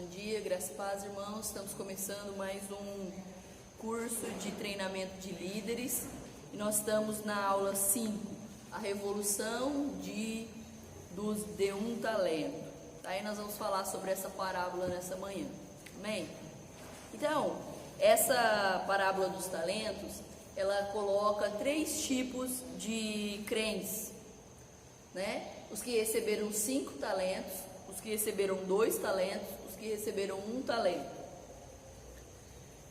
Bom dia, graças e paz, irmãos. Estamos começando mais um curso de treinamento de líderes e nós estamos na aula 5, a revolução de um talento. Aí nós vamos falar sobre essa parábola nessa manhã, amém? Então, essa parábola dos talentos, ela coloca 3 tipos de crentes, né? Os que receberam 5 talentos, os que receberam 2 talentos, os que receberam 1 talento.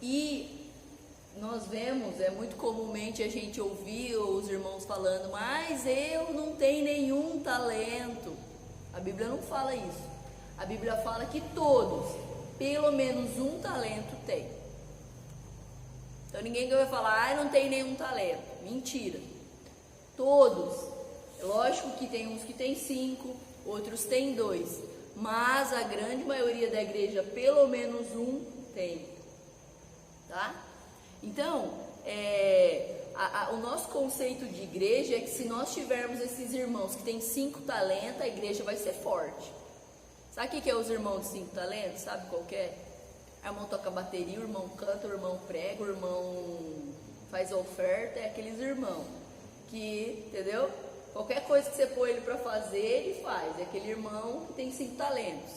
E nós vemos, muito comumente a gente ouvir os irmãos falando, mas eu não tenho nenhum talento. A Bíblia não fala isso. A Bíblia fala que todos, pelo menos 1 talento tem. Então ninguém vai falar, não tem nenhum talento. Mentira. Todos. Lógico que tem uns que tem 5, outros tem 2, mas a grande maioria da igreja, pelo menos 1 tem, tá? Então, o nosso conceito de igreja é que se nós tivermos esses irmãos que têm 5 talentos, a igreja vai ser forte. Sabe o que é os irmãos de 5 talentos? Sabe qual que é? O irmão toca bateria, o irmão canta, o irmão prega, o irmão faz oferta, é aqueles irmãos que, entendeu? Qualquer coisa que você põe ele para fazer, ele faz. É aquele irmão que tem 5 talentos,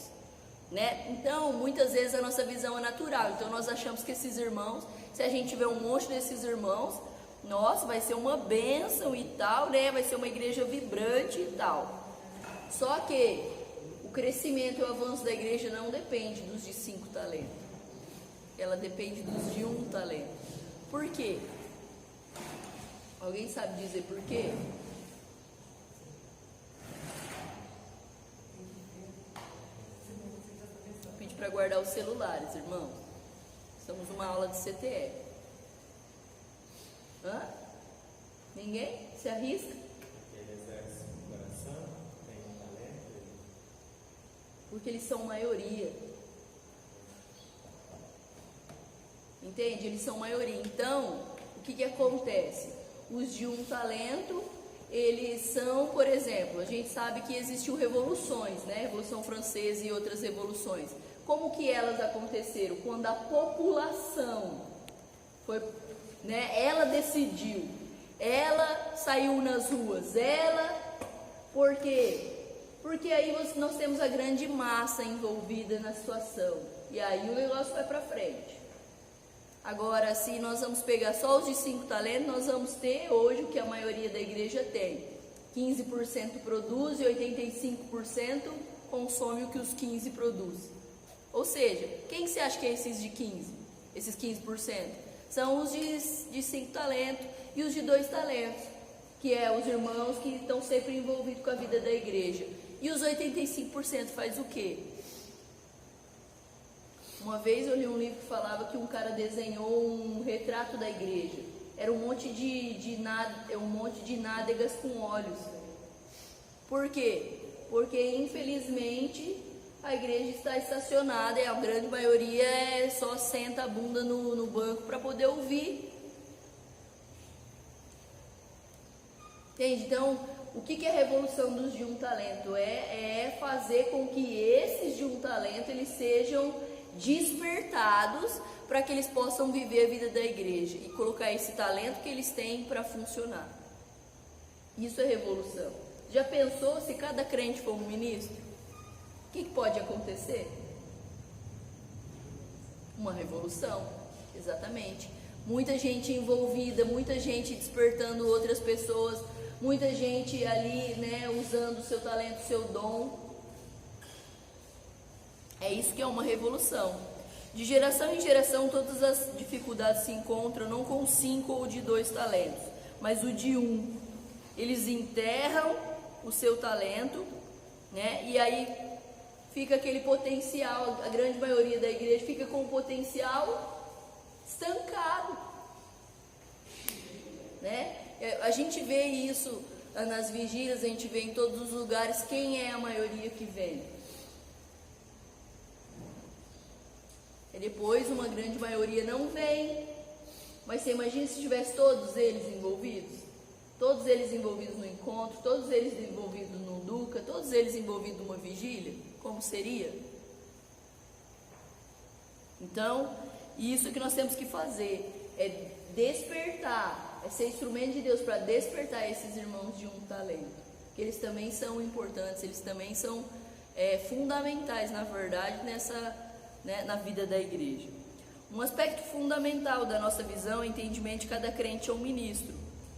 né? Então, muitas vezes a nossa visão é natural. Então, nós achamos que esses irmãos, se a gente tiver um monte desses irmãos, nossa, vai ser uma bênção e tal, né? Vai ser uma igreja vibrante e tal. Só que o crescimento e o avanço da igreja não depende dos de 5 talentos. Ela depende dos de 1 talento. Por quê? Alguém sabe dizer por quê? Para guardar os celulares, irmãos. Estamos numa aula de CTE. Hã? Ninguém? Se arrisca? Ele exerce o coração, tem um talento. Porque eles são maioria. Entende? Eles são maioria. Então, o que acontece? Os de 1 talento, eles são, por exemplo, a gente sabe que existiu revoluções, né? Revolução Francesa e outras revoluções. Como que elas aconteceram? Quando a população foi, né, ela decidiu, ela saiu nas ruas, por quê? Porque aí nós temos a grande massa envolvida na situação, e aí o negócio vai para frente. Agora, se nós vamos pegar só os de 5 talentos, nós vamos ter hoje o que a maioria da igreja tem. 15% produz e 85% consome o que os 15 produzem. Ou seja, quem você acha que é esses de 15? Esses 15%? São os de 5 talentos e os de 2 talentos, que é os irmãos que estão sempre envolvidos com a vida da igreja. E os 85% faz o quê? Uma vez eu li um livro que falava que um cara desenhou um retrato da igreja. Era um monte de nádegas com olhos. Por quê? Porque infelizmente a igreja está estacionada e a grande maioria só senta a bunda no banco para poder ouvir. Entende? Então, o que é a revolução dos de 1 talento? É fazer com que esses de 1 talento eles sejam despertados para que eles possam viver a vida da igreja e colocar esse talento que eles têm para funcionar. Isso é revolução. Já pensou se cada crente for um ministro? O que pode acontecer? Uma revolução, exatamente. Muita gente envolvida, muita gente despertando outras pessoas, muita gente ali, né, usando o seu talento, o seu dom. É isso que é uma revolução. De geração em geração, todas as dificuldades se encontram, não com 5 ou de 2 talentos, mas o de 1. Eles enterram o seu talento, né, e aí fica aquele potencial, a grande maioria da igreja fica com o potencial estancado, né? A gente vê isso nas vigílias, a gente vê em todos os lugares quem é a maioria que vem. E depois uma grande maioria não vem, mas você imagina se tivesse todos eles envolvidos? Todos eles envolvidos no encontro, todos eles envolvidos no Duca, todos eles envolvidos numa vigília, como seria? Então, isso que nós temos que fazer, é despertar, é ser instrumento de Deus para despertar esses irmãos de um talento. Que eles também são importantes, eles também são fundamentais, na verdade, na vida da igreja. Um aspecto fundamental da nossa visão é o entendimento de cada crente é um ministro,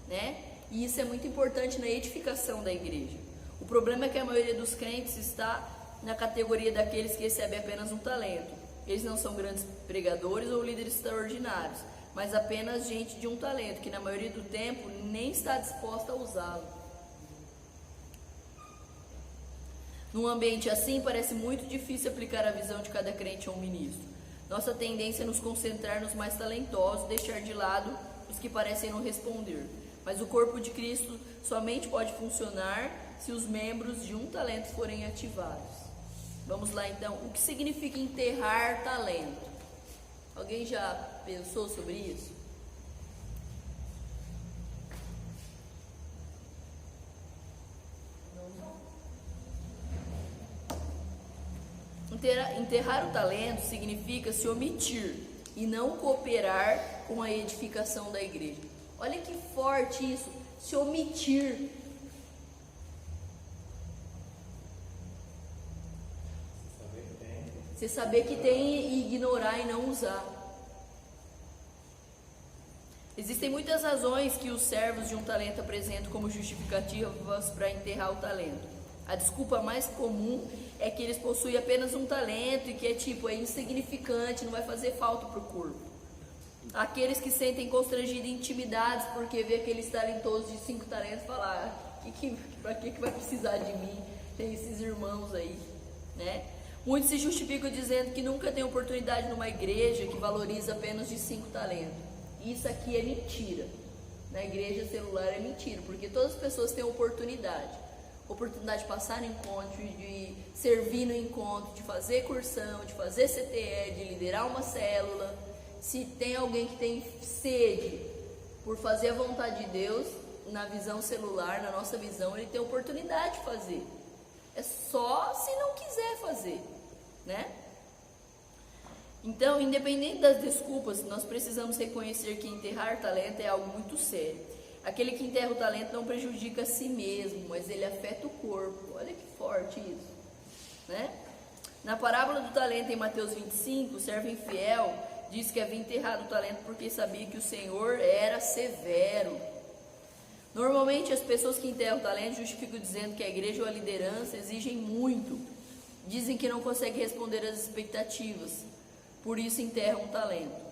né? E isso é muito importante na edificação da igreja. O problema é que a maioria dos crentes está na categoria daqueles que recebem apenas um talento. Eles não são grandes pregadores ou líderes extraordinários, mas apenas gente de um talento, que na maioria do tempo nem está disposta a usá-lo. Num ambiente assim, parece muito difícil aplicar a visão de cada crente a um ministro. Nossa tendência é nos concentrar nos mais talentosos, deixar de lado os que parecem não responder. Mas o corpo de Cristo somente pode funcionar se os membros de um talento forem ativados. Vamos lá então, o que significa enterrar talento? Alguém já pensou sobre isso? Enterrar o talento significa se omitir e não cooperar com a edificação da igreja. Olha que forte isso, se omitir. Você saber que tem e ignorar e não usar. Existem muitas razões que os servos de um talento apresentam como justificativas para enterrar o talento. A desculpa mais comum é que eles possuem apenas um talento e que é insignificante, não vai fazer falta para o corpo. Aqueles que sentem constrangidos e intimidados porque vê aqueles talentosos de 5 talentos falar, para que vai precisar de mim? Tem esses irmãos aí, né? Muitos se justificam dizendo que nunca tem oportunidade numa igreja que valoriza apenas de 5 talentos. Isso aqui é mentira. Na igreja celular é mentira, porque todas as pessoas têm oportunidade de passar no encontro, de servir no encontro, de fazer cursão, de fazer CTE, de liderar uma célula. Se tem alguém que tem sede por fazer a vontade de Deus, na visão celular, na nossa visão, ele tem oportunidade de fazer. É só se não quiser fazer, né? Então, independente das desculpas, nós precisamos reconhecer que enterrar talento é algo muito sério. Aquele que enterra o talento não prejudica a si mesmo, mas ele afeta o corpo. Olha que forte isso, né? Na parábola do talento em Mateus 25, o servo infiel diz que havia enterrado o talento porque sabia que o Senhor era severo. Normalmente as pessoas que enterram o talento justificam dizendo que a igreja ou a liderança exigem muito. Dizem que não conseguem responder às expectativas, por isso enterram o talento.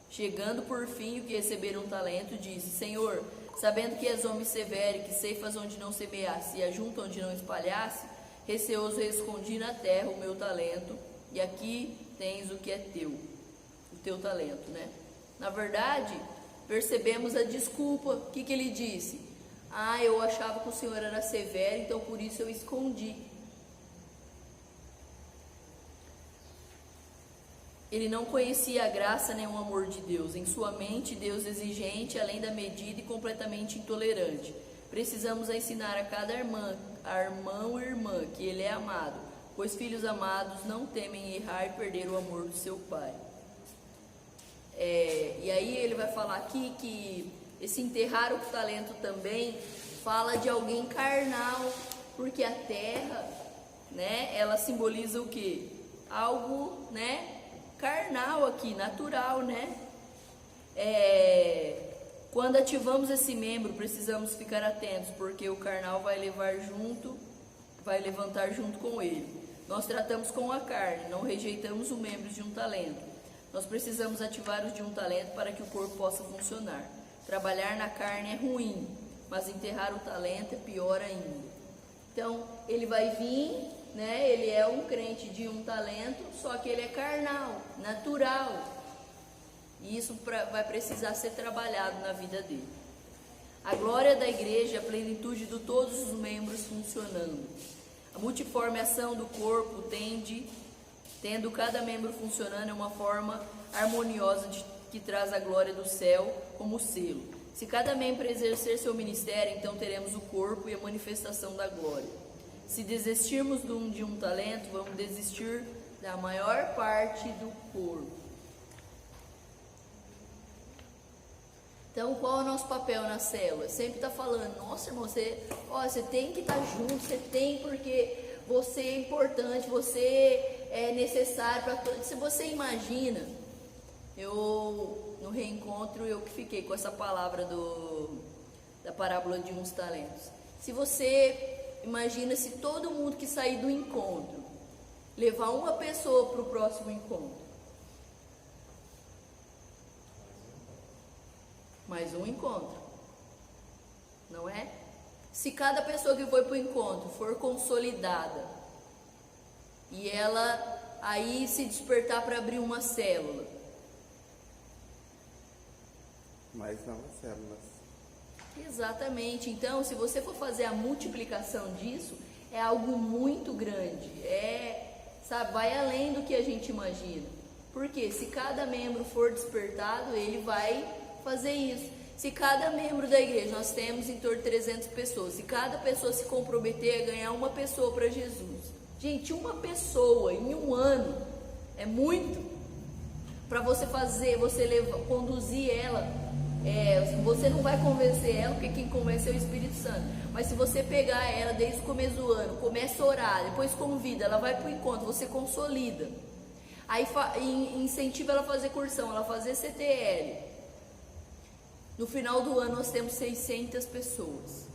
Chegando por fim, o que receberam um talento disse: Senhor, sabendo que és homem severo, que ceifas onde não semeasse e ajunta onde não espalhasse, receoso escondi na terra o meu talento, e aqui tens o que é teu, o teu talento, né? Na verdade, percebemos a desculpa. O que ele disse? Eu achava que o Senhor era severo, então por isso eu escondi. Ele não conhecia a graça nem o amor de Deus. Em sua mente, Deus exigente, além da medida e completamente intolerante. Precisamos ensinar a cada irmão e irmã que ele é amado, pois filhos amados não temem errar e perder o amor do seu pai. E aí ele vai falar aqui que esse enterrar o talento também fala de alguém carnal, porque a terra, né, ela simboliza o quê? Algo, né, carnal aqui, natural, né? Quando ativamos esse membro, precisamos ficar atentos, porque o carnal vai levantar junto com ele. Nós tratamos com a carne, não rejeitamos os membros de um talento. Nós precisamos ativar os de um talento para que o corpo possa funcionar. Trabalhar na carne é ruim, mas enterrar o talento é pior ainda. Então, ele vai vir, né? Ele é um crente de um talento, só que ele é carnal, natural. E isso vai precisar ser trabalhado na vida dele. A glória da igreja é a plenitude de todos os membros funcionando. A multiforme ação do corpo tendo cada membro funcionando, é uma forma harmoniosa que traz a glória do céu como selo. Se cada membro exercer seu ministério, então teremos o corpo e a manifestação da glória. Se desistirmos de um talento, vamos desistir da maior parte do corpo. Então, qual é o nosso papel na célula? Sempre está falando, nossa irmão, você tem que estar junto, você tem, porque você é importante, você é necessário para todos. Se você imagina, no reencontro eu que fiquei com essa palavra da parábola de uns talentos. Se você imagina se todo mundo que sair do encontro levar uma pessoa para o próximo encontro, mais um encontro, não é? Se cada pessoa que foi para o encontro for consolidada e ela aí se despertar para abrir uma célula, mais novas células. Exatamente. Então, se você for fazer a multiplicação disso, é algo muito grande, sabe, vai além do que a gente imagina. Porque se cada membro for despertado, ele vai fazer isso. Se cada membro da igreja, nós temos em torno de 300 pessoas, se cada pessoa se comprometer a ganhar uma pessoa para Jesus, gente, uma pessoa em um ano é muito. Para você conduzir ela, você não vai convencer ela, porque quem convence é o Espírito Santo. Mas se você pegar ela desde o começo do ano, começa a orar, depois convida, ela vai para o encontro, você consolida. Aí incentiva ela a fazer cursão, ela a fazer CTL. No final do ano nós temos 600 pessoas.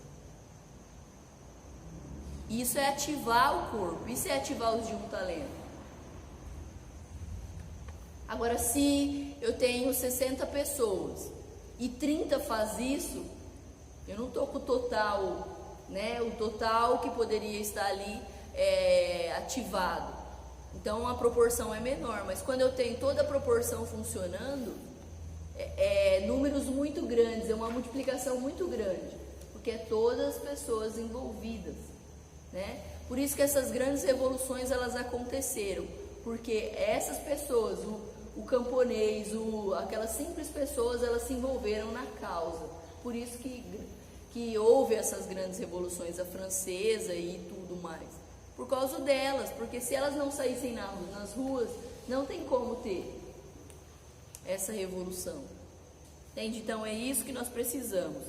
Isso é ativar o corpo, isso é ativar os de um talento. Agora, se eu tenho 60 pessoas e 30 faz isso, eu não estou com o total, né? O total que poderia estar ali ativado. Então a proporção é menor, mas quando eu tenho toda a proporção funcionando, números muito grandes, é uma multiplicação muito grande, porque é todas as pessoas envolvidas, né? Por isso que essas grandes revoluções elas aconteceram, porque essas pessoas, o camponês, aquelas simples pessoas, elas se envolveram na causa. Por isso que houve essas grandes revoluções, a francesa e tudo mais, por causa delas, porque se elas não saíssem nas ruas, não tem como ter essa revolução, entende? Então é isso que nós precisamos.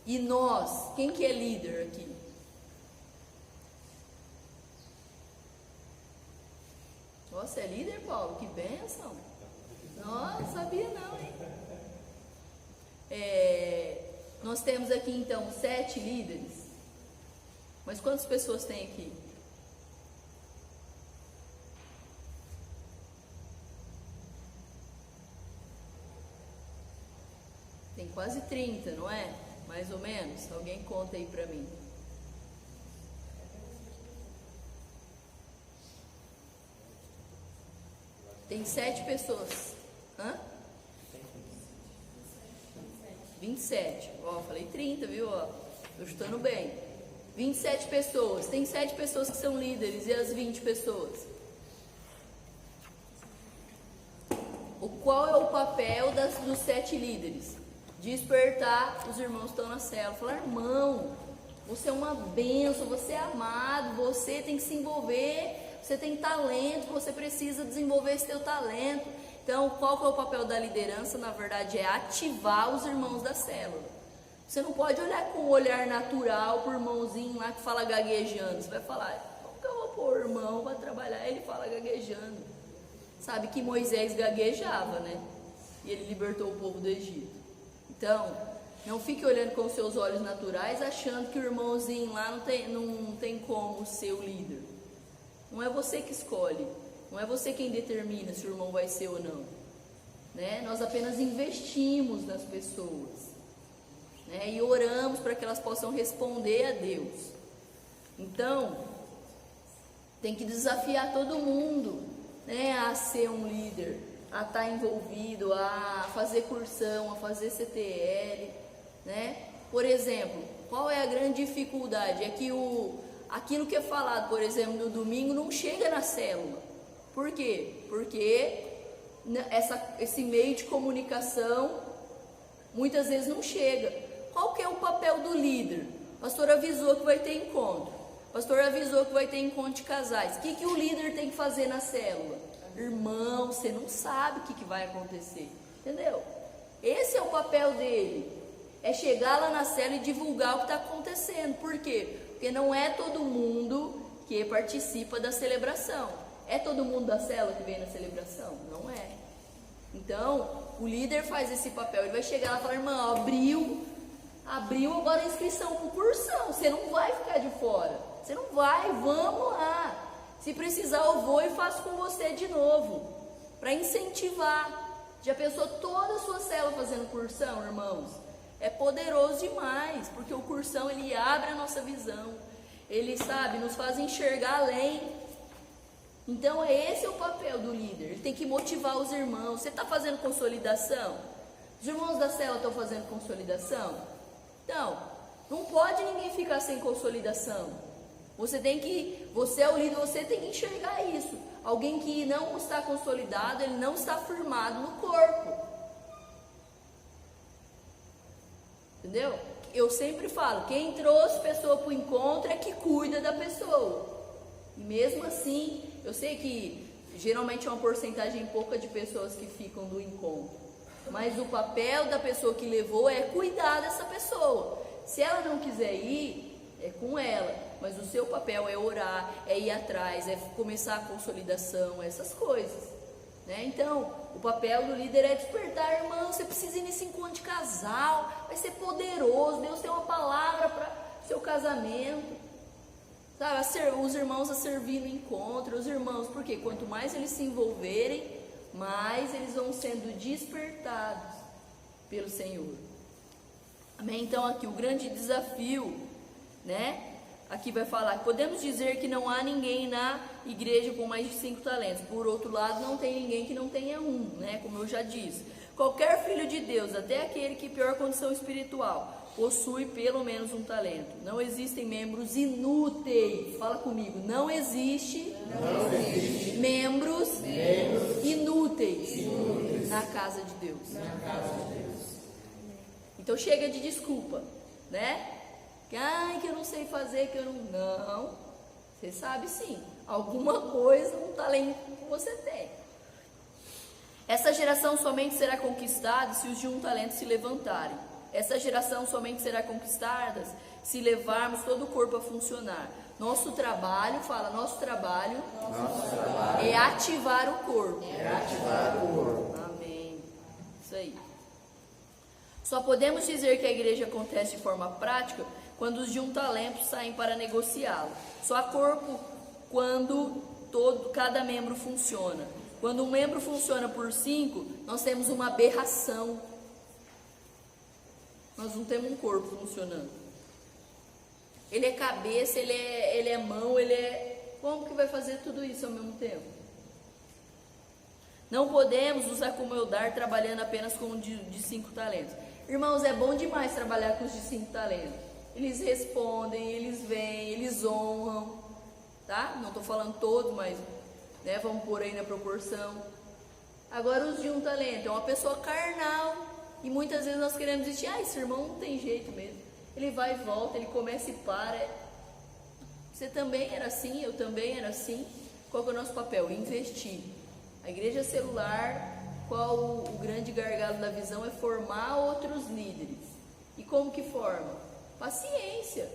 E nós, quem que é líder aqui? Nossa, é líder, Paulo? Que bênção! Nossa, sabia não, hein? Nós temos aqui então 7 líderes, mas quantas pessoas tem aqui? Tem quase 30, não é? Mais ou menos? Alguém conta aí pra mim. Tem 7 pessoas. Hã? 27. Ó, falei 30, viu? Ó, tô chutando bem. 27 pessoas. Tem 7 pessoas que são líderes e as 20 pessoas. Qual é o papel dos 7 líderes? Despertar os irmãos que estão na célula. Falar, irmão, você é uma bênção, você é amado, você tem que se envolver, você tem talento, você precisa desenvolver esse teu talento. Então, qual que é o papel da liderança? Na verdade, é ativar os irmãos da célula. Você não pode olhar com um olhar natural para o irmãozinho lá que fala gaguejando. Você vai falar, como que eu vou pôr o irmão para trabalhar? Ele fala gaguejando. Sabe que Moisés gaguejava, né? E ele libertou o povo do Egito. Então, não fique olhando com seus olhos naturais, achando que o irmãozinho lá não tem como ser o líder. Não é você que escolhe, não é você quem determina se o irmão vai ser ou não, né? Nós apenas investimos nas pessoas, né? E oramos para que elas possam responder a Deus. Então, tem que desafiar todo mundo, né, a ser um líder, a estar envolvido, a fazer cursão, a fazer CTL, né? Por exemplo, qual é a grande dificuldade? É que aquilo que é falado, por exemplo, no domingo não chega na célula. Por quê? Porque esse meio de comunicação muitas vezes não chega. Qual que é o papel do líder? O pastor avisou que vai ter encontro. O pastor avisou que vai ter encontro de casais. O que o líder tem que fazer na célula? Irmão, você não sabe o que vai acontecer. Entendeu? Esse é o papel dele. É chegar lá na célula e divulgar o que está acontecendo. Por quê? Porque não é todo mundo que participa da celebração. É todo mundo da célula que vem na celebração? Não é. Então, o líder faz esse papel. Ele vai chegar lá e falar: irmão, abriu agora a inscrição para o cursão. Você não vai ficar de fora. Você não vai, vamos lá. Se precisar eu vou e faço com você de novo. Para incentivar. Já pensou toda a sua célula fazendo cursão, irmãos? É poderoso demais, porque o cursão ele abre a nossa visão. Ele, sabe, nos faz enxergar além. Então esse é o papel do líder. Ele tem que motivar os irmãos. Você está fazendo consolidação? Os irmãos da célula estão fazendo consolidação? Então, não pode ninguém ficar sem consolidação. Você é o líder, você tem que enxergar isso. Alguém que não está consolidado, ele não está firmado no corpo. Entendeu? Eu sempre falo, quem trouxe pessoa para o encontro é que cuida da pessoa. E mesmo assim, eu sei que geralmente é uma porcentagem pouca de pessoas que ficam do encontro. Mas o papel da pessoa que levou é cuidar dessa pessoa. Se ela não quiser ir, é com ela. Mas o seu papel é orar, é ir atrás, é começar a consolidação, essas coisas. Né? Então, o papel do líder é despertar, irmão. Você precisa ir nesse encontro de casal, vai ser poderoso. Deus tem uma palavra para seu casamento, sabe? Os irmãos a servir no encontro, os irmãos, porque quanto mais eles se envolverem, mais eles vão sendo despertados pelo Senhor. Amém? Então, aqui o grande desafio, né? Aqui vai falar, podemos dizer que não há ninguém na igreja com mais de 5 talentos. Por outro lado, não tem ninguém que não tenha um, né? Como eu já disse. Qualquer filho de Deus, até aquele que pior condição espiritual, possui pelo menos um talento. Não existem membros inúteis. Fala comigo, não existe membros inúteis na casa de Deus. Então chega de desculpa, né? Que eu não sei fazer, que eu não... Não, você sabe sim. Alguma coisa, um talento que você tem. Essa geração somente será conquistada se os de um talento se levantarem. Essa geração somente será conquistada se levarmos todo o corpo a funcionar. Nosso trabalho é ativar o corpo. Amém. Isso aí. Só podemos dizer que a igreja acontece de forma prática quando os de um talento saem para negociá-lo. Só há corpo quando cada membro funciona. Quando um membro funciona por 5, nós temos uma aberração. Nós não temos um corpo funcionando. Ele é cabeça, ele é mão, Como que vai fazer tudo isso ao mesmo tempo? Não podemos nos acomodar trabalhando apenas com um de 5 talentos. Irmãos, é bom demais trabalhar com os de 5 talentos. Eles respondem, eles vêm, eles honram, tá? Não estou falando todos, mas né, vamos pôr aí na proporção. Agora os de um talento, é uma pessoa carnal. E muitas vezes nós queremos dizer, esse irmão não tem jeito mesmo. Ele vai e volta, ele começa e para. Você também era assim, eu também era assim. Qual que é o nosso papel? Investir. A igreja celular, qual o grande gargalo da visão é formar outros líderes. E como que forma? Paciência,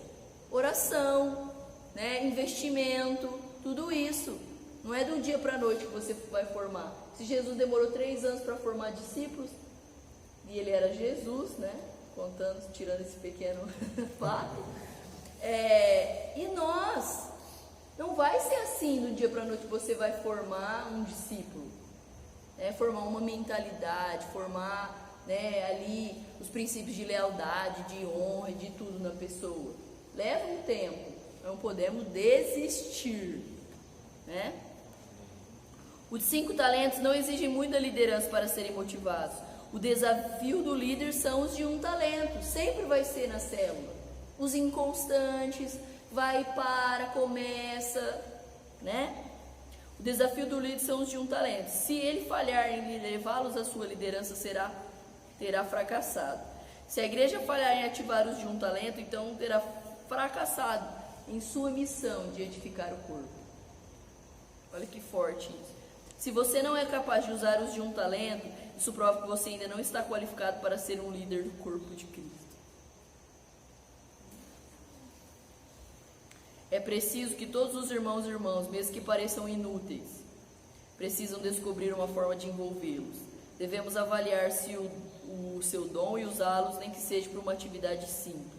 oração, né? Investimento, tudo isso. Não é do dia para a noite que você vai formar. Se Jesus demorou 3 anos para formar discípulos, e ele era Jesus, né? Tirando esse pequeno fato. E nós, não vai ser assim do dia para a noite que você vai formar um discípulo, formar uma mentalidade, formar ali os princípios de lealdade, de honra, de tudo na pessoa. Leva um tempo, não podemos desistir, né? Os 5 talentos não exigem muita liderança para serem motivados. O desafio do líder são os de um talento, sempre vai ser na célula. Os inconstantes, vai, para, começa, né? O desafio do líder são os de um talento. Se ele falhar em levá-los à sua liderança, terá fracassado. Se a igreja falhar em ativar os de um talento, então terá fracassado em sua missão de edificar o corpo. Olha que forte isso. Se você não é capaz de usar os de um talento, isso prova que você ainda não está qualificado para ser um líder do corpo de Cristo. É preciso que todos os irmãos e irmãs, mesmo que pareçam inúteis, precisam descobrir uma forma de envolvê-los. Devemos avaliar se o seu dom e usá-los, nem que seja para uma atividade simples.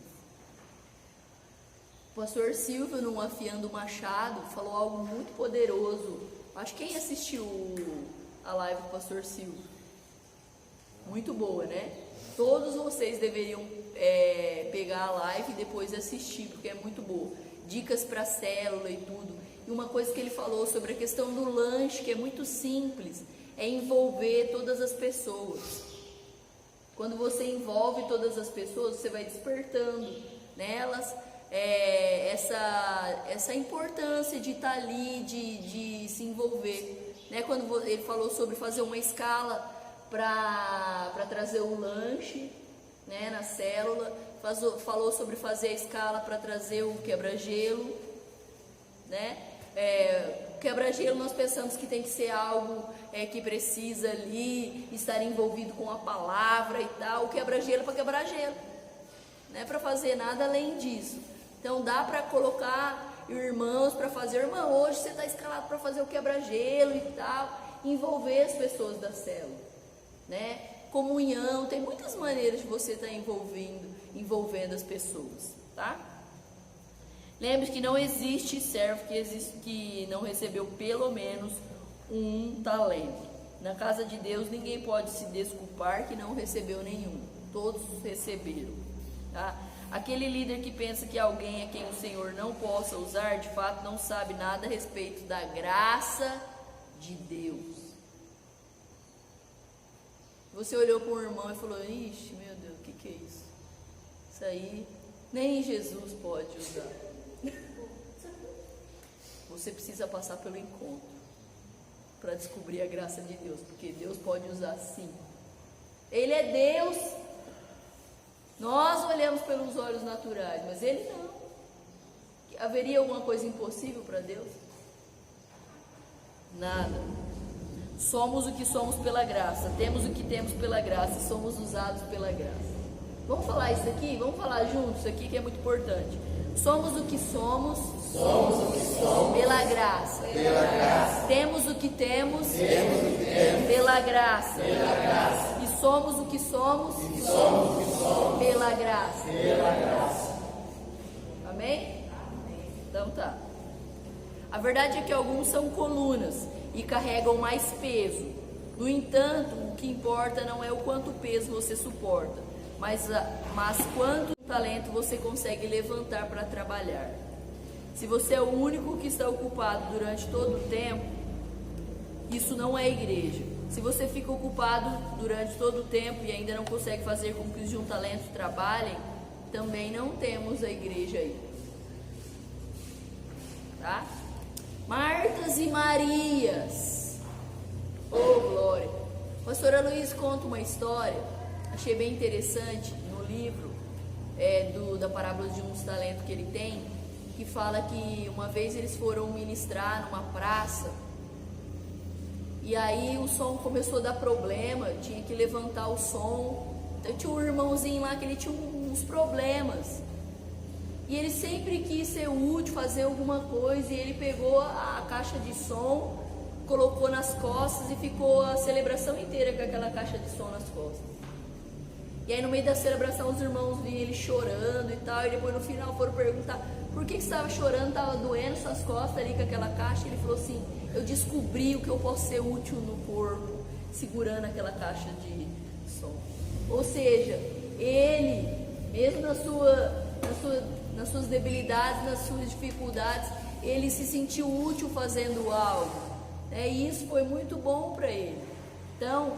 O pastor Silvio, no Afiando o Machado, falou algo muito poderoso. Acho que quem assistiu a live do pastor Silvio? Muito boa, né? Todos vocês deveriam pegar a live e depois assistir, porque é muito boa. Dicas para célula e tudo. E uma coisa que ele falou sobre a questão do lanche, que é muito simples, é envolver todas as pessoas. Quando você envolve todas as pessoas, você vai despertando nelas essa importância de estar ali, de se envolver. Né? Quando ele falou sobre fazer uma escala para trazer o lanche, né, na célula, falou sobre fazer a escala para trazer o quebra-gelo, né? Quebra-gelo nós pensamos que tem que ser algo que precisa ali estar envolvido com a palavra e tal. O quebra-gelo é para quebrar gelo, não é para fazer nada além disso. Então dá para colocar irmãos para fazer, irmã, hoje você está escalado para fazer o quebra-gelo e tal, envolver as pessoas da célula, né? Comunhão, tem muitas maneiras de você estar envolvendo as pessoas, tá? Lembre-se que não existe servo que não recebeu pelo menos um talento. Na casa de Deus ninguém pode se desculpar que não recebeu nenhum. Todos receberam, tá? Aquele líder que pensa que alguém a quem o Senhor não possa usar, de fato não sabe nada a respeito da graça de Deus. Você olhou para um irmão e falou, ixi, meu Deus, o que é isso? Isso aí nem Jesus pode usar. Você precisa passar pelo encontro para descobrir a graça de Deus, porque Deus pode usar sim. Ele é Deus. Nós olhamos pelos olhos naturais, mas Ele não. Haveria alguma coisa impossível para Deus? Nada. Somos o que somos pela graça, temos o que temos pela graça e somos usados pela graça. Vamos falar isso aqui? Vamos falar juntos isso aqui que é muito importante. Somos o que somos, pela graça. Temos o que temos, pela graça. E somos o que somos, pela graça. Amém? Então tá. A verdade é que alguns são colunas e carregam mais peso. No entanto, o que importa não é o quanto peso você suporta, mas quanto talento você consegue levantar para trabalhar. Se você é o único que está ocupado durante todo o tempo, isso não é igreja. Se você fica ocupado durante todo o tempo e ainda não consegue fazer com que os de um talento trabalhem, também não temos a igreja aí. Tá? Martas e Marias. Oh, glória. A pastora Luiz conta uma história, achei bem interessante, no livro da parábola de uns talentos que ele tem, que fala que uma vez eles foram ministrar numa praça, e aí o som começou a dar problema, tinha que levantar o som. Então tinha um irmãozinho lá que ele tinha uns problemas, e ele sempre quis ser útil, fazer alguma coisa, e ele pegou a caixa de som, colocou nas costas e ficou a celebração inteira com aquela caixa de som nas costas. E aí no meio da celebração os irmãos viam ele chorando e tal, e depois no final foram perguntar por que você estava chorando, estava doendo suas costas ali com aquela caixa. E ele falou assim, eu descobri o que eu posso ser útil no corpo, segurando aquela caixa de som. Ou seja, ele, mesmo nas suas debilidades, nas suas dificuldades, ele se sentiu útil fazendo algo, e isso foi muito bom para ele. Então,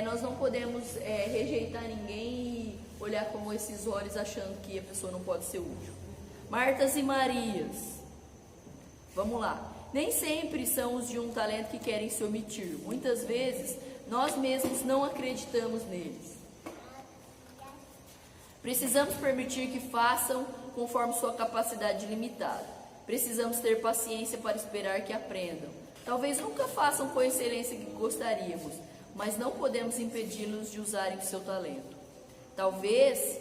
nós não podemos rejeitar ninguém e olhar com esses olhos achando que a pessoa não pode ser útil. Martas e Marias, vamos lá. Nem sempre são os de um talento que querem se omitir. Muitas vezes nós mesmos não acreditamos neles. Precisamos permitir que façam conforme sua capacidade limitada. Precisamos ter paciência para esperar que aprendam. Talvez nunca façam com a excelência que gostaríamos, mas não podemos impedi-los de usarem o seu talento. Talvez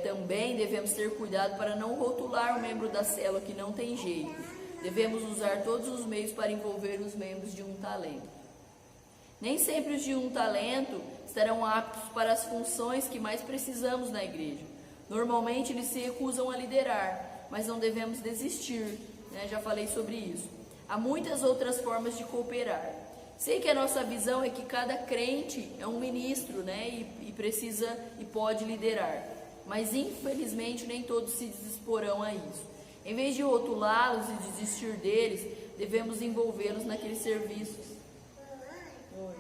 também devemos ter cuidado para não rotular um membro da célula que não tem jeito. Devemos usar todos os meios para envolver os membros de um talento. Nem sempre os de um talento estarão aptos para as funções que mais precisamos na igreja. Normalmente eles se recusam a liderar, mas não devemos desistir, né? Já falei sobre isso. Há muitas outras formas de cooperar. Sei que a nossa visão é que cada crente é um ministro, né? E precisa e pode liderar. Mas infelizmente nem todos se disporão a isso. Em vez de rotulá-los e desistir deles, devemos envolvê-los naqueles serviços. Bom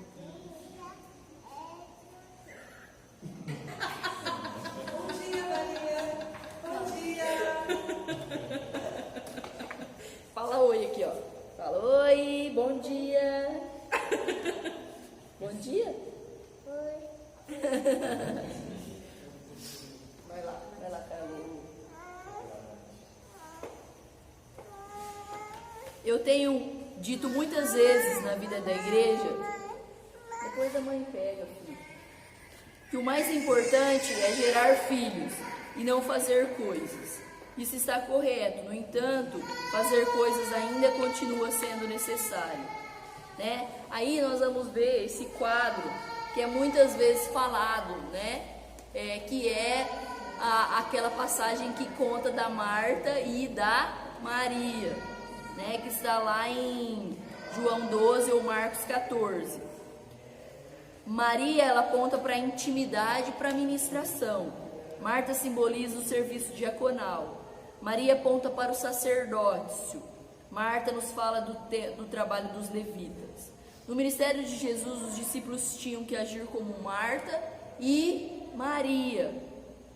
dia, Maria. Bom dia. Fala oi aqui, ó. Fala oi, bom dia. Bom dia. Oi. Vai lá, Carol. Eu tenho dito muitas vezes na vida da igreja, depois a mãe pega, filho, que o mais importante é gerar filhos e não fazer coisas. Isso está correto, no entanto, fazer coisas ainda continua sendo necessário, né? Aí nós vamos ver esse quadro que é muitas vezes falado, né? Que é aquela passagem que conta da Marta e da Maria, né? Que está lá em João 12 ou Marcos 14. Maria, ela aponta para a intimidade e para a ministração. Marta simboliza o serviço diaconal. Maria aponta para o sacerdócio. Marta nos fala do trabalho dos levitas. No ministério de Jesus, os discípulos tinham que agir como Marta e Maria.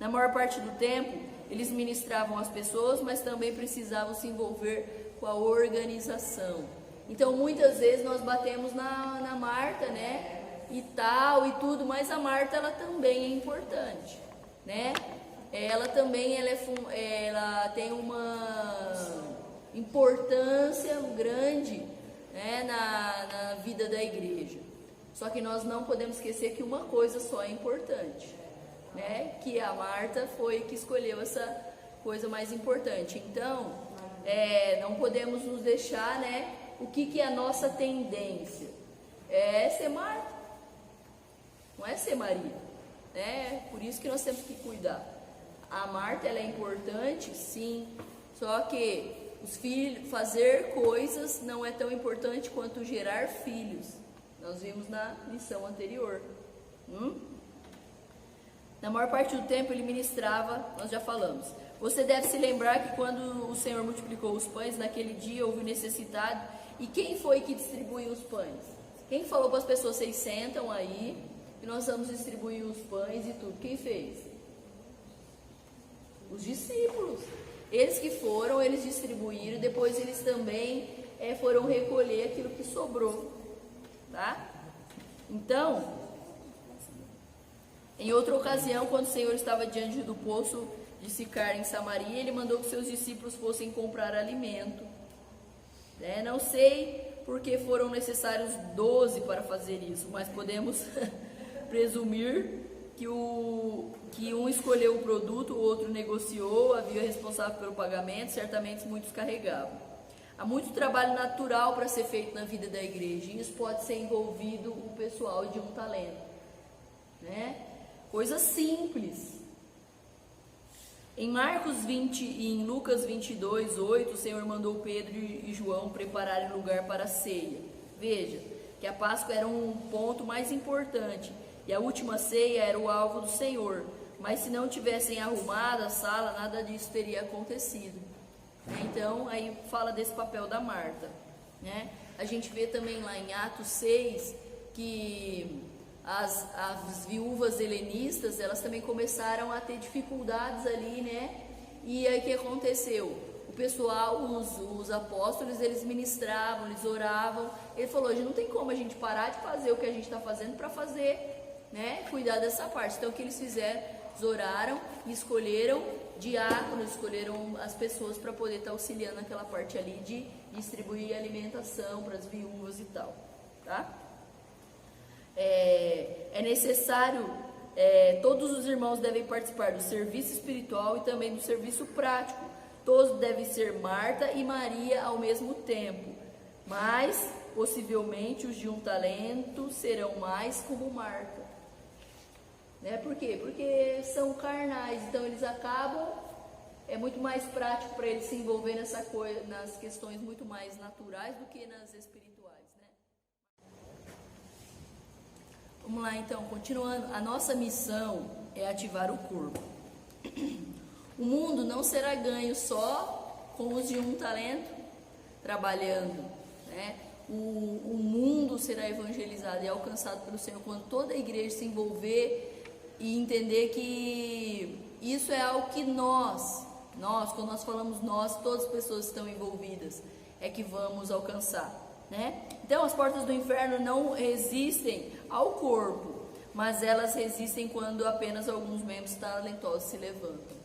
Na maior parte do tempo, eles ministravam as pessoas, mas também precisavam se envolver com a organização. Então, muitas vezes nós batemos na Marta, né? E tal e tudo, mas a Marta, ela também é importante, né? Ela também ela tem uma importância grande, né, na vida da igreja. Só que nós não podemos esquecer que uma coisa só é importante, né? Que a Marta foi que escolheu essa coisa mais importante. Então, não podemos nos deixar, né? O que é a nossa tendência? É ser Marta, não é ser Maria, né? Por isso que nós temos que cuidar. A Marta, ela é importante, sim, só que os filhos, fazer coisas não é tão importante quanto gerar filhos. Nós vimos na lição anterior. Na maior parte do tempo ele ministrava, nós já falamos. Você deve se lembrar que quando o Senhor multiplicou os pães, naquele dia houve necessitado. E quem foi que distribuiu os pães? Quem falou para as pessoas, vocês sentam aí, e nós vamos distribuir os pães e tudo? Quem fez? Os discípulos. Eles que foram, eles distribuíram, depois eles também foram recolher aquilo que sobrou, tá? Então, em outra ocasião, quando o Senhor estava diante do poço de Sicar em Samaria, ele mandou que seus discípulos fossem comprar alimento, né? Não sei porque foram necessários 12 para fazer isso, mas podemos presumir que um escolheu o produto, o outro negociou, havia responsável pelo pagamento, certamente muitos carregavam. Há muito trabalho natural para ser feito na vida da igreja, e isso pode ser envolvido o pessoal de um talento, né? Coisa simples. Em Marcos 20 e em Lucas 22, 8, o Senhor mandou Pedro e João prepararem lugar para a ceia. Veja que a Páscoa era um ponto mais importante, e a última ceia era o alvo do Senhor. Mas se não tivessem arrumado a sala, nada disso teria acontecido. Então, aí fala desse papel da Marta, né? A gente vê também lá em Atos 6, que as viúvas helenistas, elas também começaram a ter dificuldades ali, né? E aí o que aconteceu? O pessoal, os apóstolos, eles ministravam, eles oravam. Ele falou, não tem como a gente parar de fazer o que a gente está fazendo para fazer, né, cuidar dessa parte. Então o que eles fizeram? Eles oraram e escolheram diáconos, escolheram as pessoas para poder estar auxiliando naquela parte ali de distribuir alimentação para as viúvas e tal, tá? É necessário, todos os irmãos devem participar do serviço espiritual e também do serviço prático. Todos devem ser Marta e Maria ao mesmo tempo, mas possivelmente os de um talento serão mais como Marta. Né? Por quê? Porque são carnais, então eles acabam, é muito mais prático para eles se envolver nessa coisa, nas questões muito mais naturais do que nas espirituais, né? Vamos lá então, continuando. A nossa missão é ativar o corpo. O mundo não será ganho só com os de um talento trabalhando, né? O mundo será evangelizado e alcançado pelo Senhor quando toda a igreja se envolver e entender que isso é algo que nós, quando nós falamos nós, todas as pessoas que estão envolvidas, é que vamos alcançar, né? Então as portas do inferno não resistem ao corpo, mas elas resistem quando apenas alguns membros talentosos se levantam.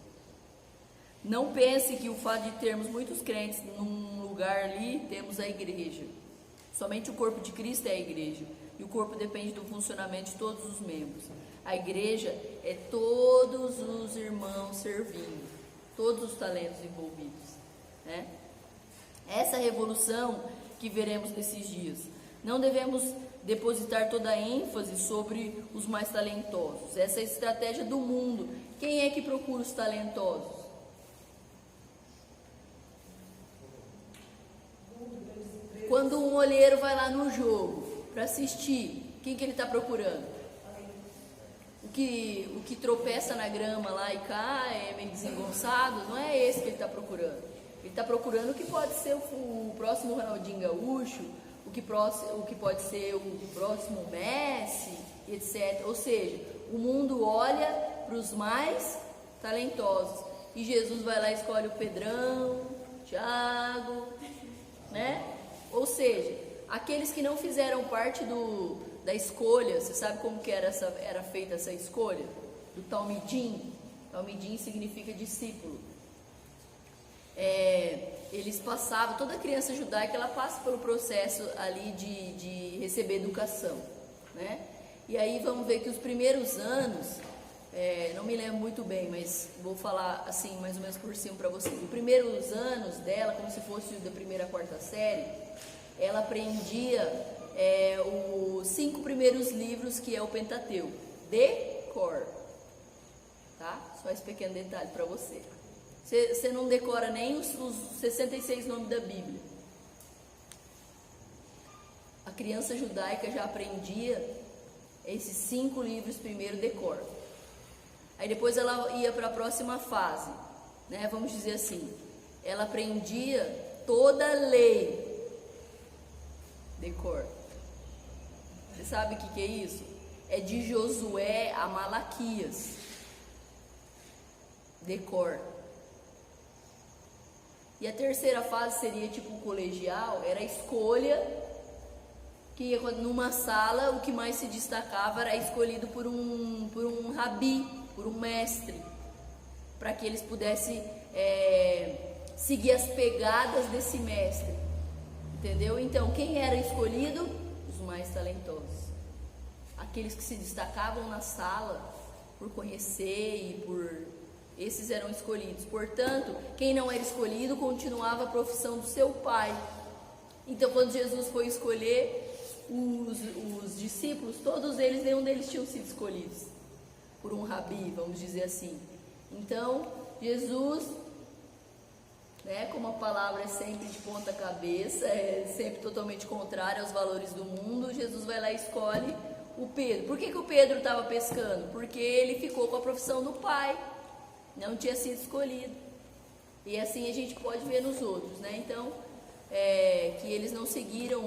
Não pense que o fato de termos muitos crentes num lugar ali, temos a igreja. Somente o corpo de Cristo é a igreja, e o corpo depende do funcionamento de todos os membros. A igreja é todos os irmãos servindo, todos os talentos envolvidos, né? Essa revolução que veremos nesses dias. Não devemos depositar toda a ênfase sobre os mais talentosos. Essa é a estratégia do mundo. Quem é que procura os talentosos? Quando um olheiro vai lá no jogo para assistir, quem que ele está procurando? O que tropeça na grama lá e cai, é meio desengonçado, não é esse que ele está procurando. Ele está procurando o que pode ser o próximo Ronaldinho Gaúcho, o que pode ser o próximo Messi, etc. Ou seja, o mundo olha para os mais talentosos. E Jesus vai lá e escolhe o Pedrão, Tiago, né? Ou seja, aqueles que não fizeram parte da escolha, você sabe como que era feita essa escolha? Do Talmidim. Talmidim significa discípulo. Eles passavam, toda criança judaica, ela passa pelo processo ali de receber educação, né? E aí vamos ver que os primeiros anos, não me lembro muito bem, mas vou falar assim, mais ou menos por cima para vocês. Os primeiros anos dela, como se fosse da primeira à quarta série, ela aprendia os 5 primeiros livros, que é o Pentateuco, de cor, tá? Só esse pequeno detalhe para você. Você não decora nem os 66 nomes da Bíblia. A criança judaica já aprendia esses 5 livros primeiro de cor. Aí depois ela ia para a próxima fase, né? Vamos dizer assim, ela aprendia toda a lei de cor. Você sabe o que é isso? É de Josué a Malaquias, de cor. E a terceira fase seria tipo colegial, era a escolha, que numa sala o que mais se destacava era escolhido por um rabi, por um mestre, para que eles pudessem seguir as pegadas desse mestre, entendeu? Então, quem era escolhido? Os mais talentosos, aqueles que se destacavam na sala por conhecer e por... Esses eram escolhidos. Portanto, quem não era escolhido continuava a profissão do seu pai. Então, quando Jesus foi escolher os discípulos, todos eles, nenhum deles tinham sido escolhidos por um rabi, vamos dizer assim. Então, Jesus, né, como a palavra é sempre de ponta cabeça, é sempre totalmente contrária aos valores do mundo, Jesus vai lá e escolhe o Pedro. Por que o Pedro estava pescando? Porque ele ficou com a profissão do pai, não tinha sido escolhido. E assim a gente pode ver nos outros, né? Então, que eles não seguiram,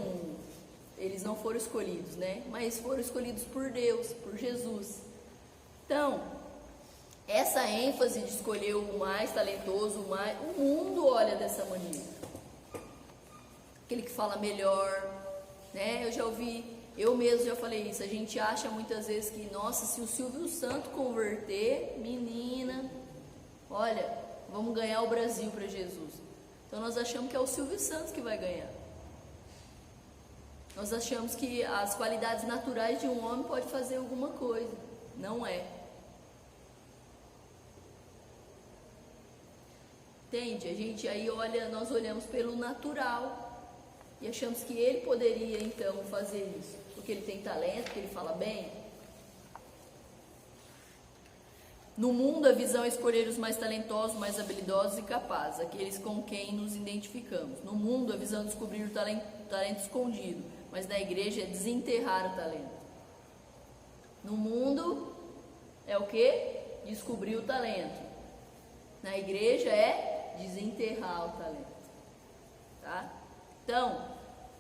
eles não foram escolhidos, né? Mas foram escolhidos por Deus, por Jesus. Então, essa ênfase de escolher o mais talentoso, o mundo olha dessa maneira. Aquele que fala melhor, né? Eu mesmo já falei isso. A gente acha muitas vezes que, nossa, se o Silvio Santos converter, menina, olha, vamos ganhar o Brasil para Jesus. Então nós achamos que é o Silvio Santos que vai ganhar. Nós achamos que as qualidades naturais de um homem pode fazer alguma coisa. Não é. Entende? A gente aí olha, nós olhamos pelo natural e achamos que ele poderia então fazer isso, porque ele tem talento, porque ele fala bem. No mundo, a visão é escolher os mais talentosos, mais habilidosos e capazes, aqueles com quem nos identificamos. No mundo, a visão é descobrir o talento escondido, mas na igreja é desenterrar o talento. No mundo é o que? Descobrir o talento. Na igreja é desenterrar o talento. Tá? Então,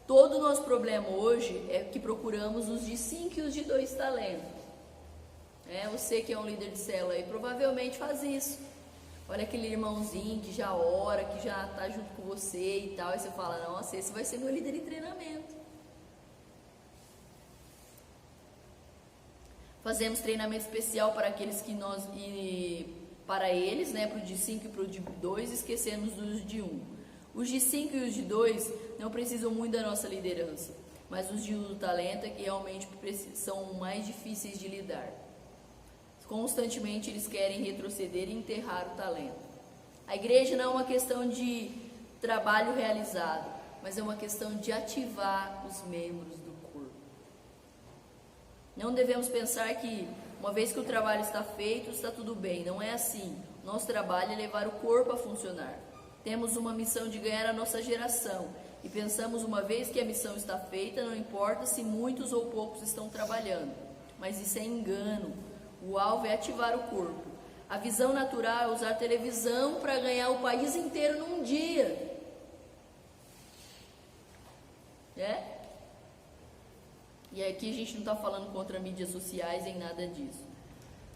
todo o nosso problema hoje é que procuramos os de 5 e os de 2 talentos. Você que é um líder de célula aí, provavelmente faz isso. Olha aquele irmãozinho que já ora, que já está junto com você e tal, e você fala, nossa, esse vai ser meu líder em treinamento. Fazemos treinamento especial para aqueles que nós, e para eles, para o de 5 e para o de 2, esquecemos dos de 1. Os de 5 e os de 2 não precisam muito da nossa liderança, mas os de 1 do talento é que realmente são mais difíceis de lidar. Constantemente eles querem retroceder e enterrar o talento. A igreja não é uma questão de trabalho realizado, mas é uma questão de ativar os membros do corpo. Não devemos pensar que uma vez que o trabalho está feito, está tudo bem. Não é assim. Nosso trabalho é levar o corpo a funcionar. Temos uma missão de ganhar a nossa geração e pensamos, uma vez que a missão está feita, não importa se muitos ou poucos estão trabalhando. Mas isso é engano. O alvo é ativar o corpo. A visão natural é usar a televisão para ganhar o país inteiro num dia. E aqui a gente não está falando contra mídias sociais nem nada disso.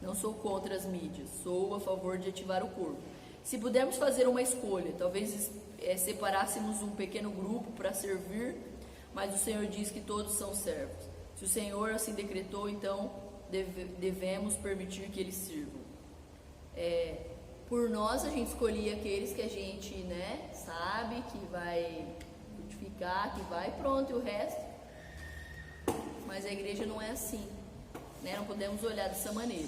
Não sou contra as mídias, sou a favor de ativar o corpo. Se pudermos fazer uma escolha, talvez separássemos um pequeno grupo para servir, mas o Senhor diz que todos são servos. Se o Senhor assim decretou, então devemos permitir que eles sirvam. Por nós a gente escolhia aqueles que a gente sabe que vai frutificar, que vai, pronto, e o resto. Mas a igreja não é assim, não podemos olhar dessa maneira.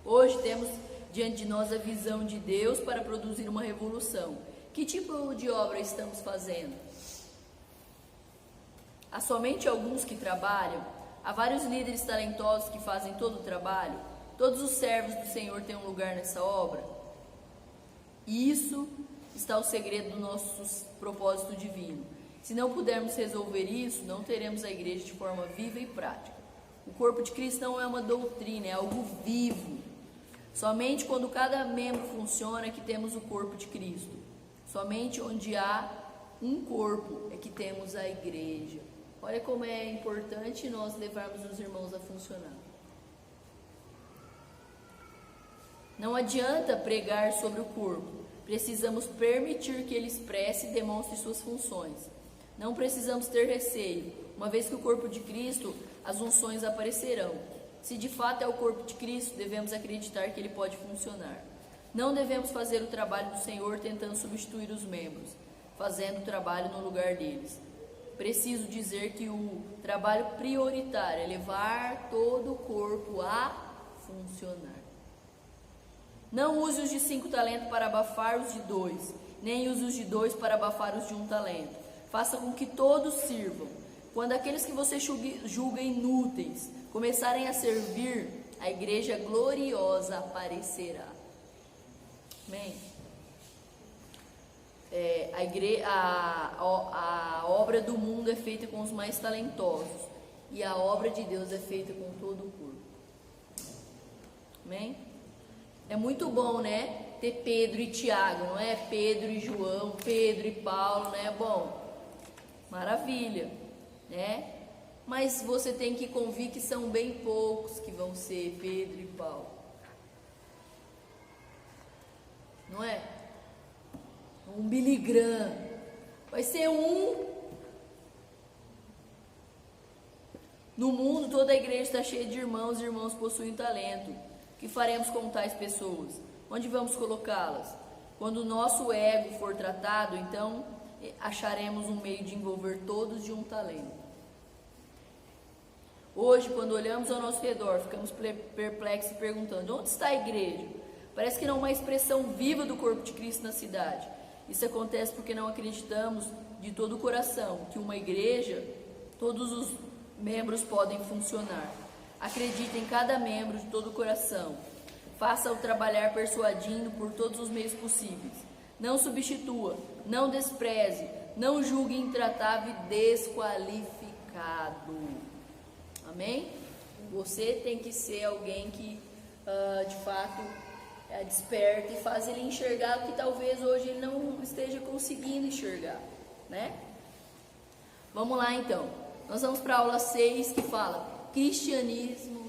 Hoje temos diante de nós a visão de Deus para produzir uma revolução. Que tipo de obra estamos fazendo? Há somente alguns que trabalham? Há vários líderes talentosos que fazem todo o trabalho? Todos os servos do Senhor têm um lugar nessa obra? E isso está o segredo do nosso propósito divino. Se não pudermos resolver isso, não teremos a igreja de forma viva e prática. O corpo de Cristo não é uma doutrina, é algo vivo. Somente quando cada membro funciona é que temos o corpo de Cristo. Somente onde há um corpo é que temos a igreja. Olha como é importante nós levarmos os irmãos a funcionar. Não adianta pregar sobre o corpo. Precisamos permitir que ele expresse e demonstre suas funções. Não precisamos ter receio. Uma vez que o corpo de Cristo, as unções aparecerão. Se de fato é o corpo de Cristo, devemos acreditar que ele pode funcionar. Não devemos fazer o trabalho do Senhor tentando substituir os membros, fazendo o trabalho no lugar deles. Preciso dizer que o trabalho prioritário é levar todo o corpo a funcionar. Não use os de 5 talentos para abafar os de 2, nem use os de 2 para abafar os de 1 talento. Faça com que todos sirvam. Quando aqueles que você julga inúteis começarem a servir, a igreja gloriosa aparecerá. Amém? A obra do mundo é feita com os mais talentosos e a obra de Deus é feita com todo o corpo. Amém? É muito bom, ter Pedro e Tiago, não é? Pedro e João, Pedro e Paulo, não é bom? Maravilha, Mas você tem que convir que são bem poucos que vão ser Pedro e Paulo. Não é? Um Billy Graham. Vai ser um. No mundo, toda a igreja está cheia de irmãos e irmãos possuem talento. O que faremos com tais pessoas? Onde vamos colocá-las? Quando o nosso ego for tratado, então acharemos um meio de envolver todos de um talento. Hoje, quando olhamos ao nosso redor, ficamos perplexos e perguntando: onde está a igreja? Parece que não há uma expressão viva do corpo de Cristo na cidade. Isso acontece porque não acreditamos de todo o coração que uma igreja, todos os membros podem funcionar. Acredite em cada membro de todo o coração. Faça-o trabalhar persuadindo por todos os meios possíveis. Não substitua, não despreze, não julgue intratável e desqualificado. Amém? Você tem que ser alguém que, de fato, desperta e faz ele enxergar o que talvez hoje ele não esteja conseguindo enxergar, né? Vamos lá então. Nós vamos para a aula 6, que fala cristianismo